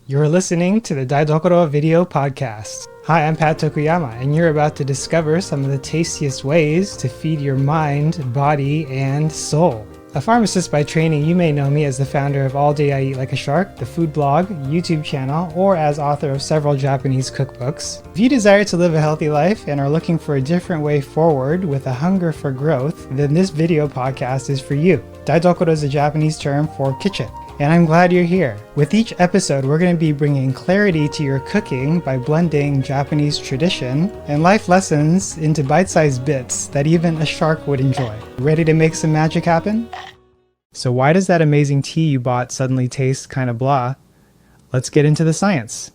You're listening to the Gyokuro video podcast. Hi, I'm Pat Tokuyama, and you're about to discover some of the tastiest ways to feed your mind, body, and soul. A pharmacist by training, you may know me as the founder of All Day I Eat Like a Shark, the food blog, YouTube channel, or as author of several Japanese cookbooks. If you desire to live a healthy life and are looking for a different way forward with a hunger for growth, then this video podcast is for you. Gyokuro is a Japanese term for kitchen, and I'm glad you're here. With each episode, we're going to be bringing clarity to your cooking by blending Japanese tradition and life lessons into bite-sized bits that even a shark would enjoy. Ready to make some magic happen? So why does that amazing tea you bought suddenly taste kind of blah? Let's get into the science.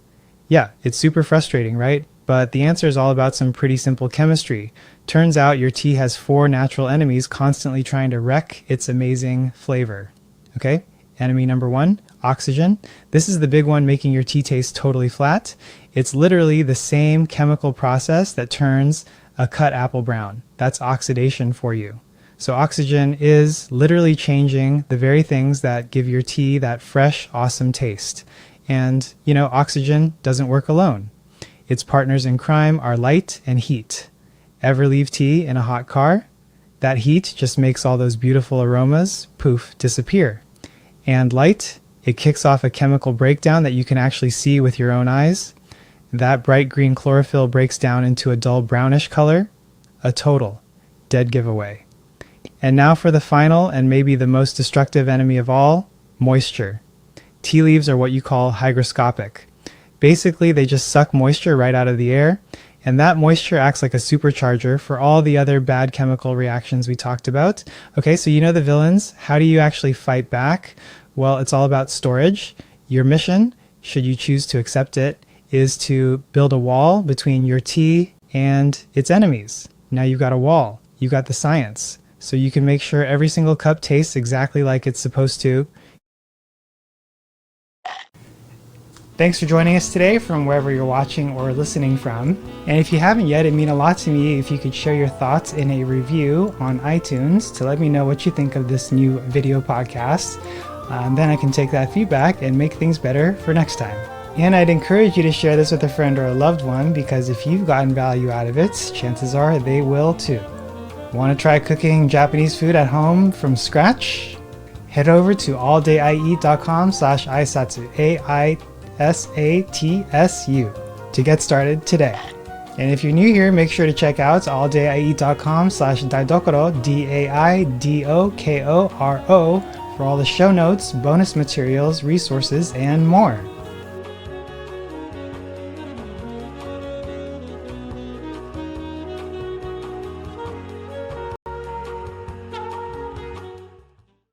Yeah, it's super frustrating, right? But the answer is all about some pretty simple chemistry. Turns out your tea has 4 natural enemies constantly trying to wreck its amazing flavor. Okay? Enemy number 1, oxygen. This is the big one making your tea taste totally flat. It's literally the same chemical process that turns a cut apple brown. That's oxidation for you. So oxygen is literally changing the very things that give your tea that fresh, awesome taste. And, you know, oxygen doesn't work alone. Its partners in crime are light and heat. Ever leave tea in a hot car? That heat just makes all those beautiful aromas, poof, disappear. And light, it kicks off a chemical breakdown that you can actually see with your own eyes. That bright green chlorophyll breaks down into a dull brownish color. A total dead giveaway. And now for the final and maybe the most destructive enemy of all, moisture. Tea leaves are what you call hygroscopic. Basically, they just suck moisture right out of the air, and that moisture acts like a supercharger for all the other bad chemical reactions we talked about. Okay, so you know the villains. How do you actually fight back? Well, it's all about storage. Your mission, should you choose to accept it, is to build a wall between your tea and its enemies. Now you've got a wall. You've got the science. So you can make sure every single cup tastes exactly like it's supposed to. Thanks for joining us today from wherever you're watching or listening from. And if you haven't yet, it'd mean a lot to me if you could share your thoughts in a review on iTunes to let me know what you think of this new video podcast. Then I can take that feedback and make things better for next time. And I'd encourage you to share this with a friend or a loved one, because if you've gotten value out of it, chances are they will too. Want to try cooking Japanese food at home from scratch? Head over to alldayieat.com/aisatsu, AISATSU, to get started today. And if you're new here, make sure to check out alldayieat.com/daidokoro, DAIDOKORO, for all the show notes, bonus materials, resources, and more.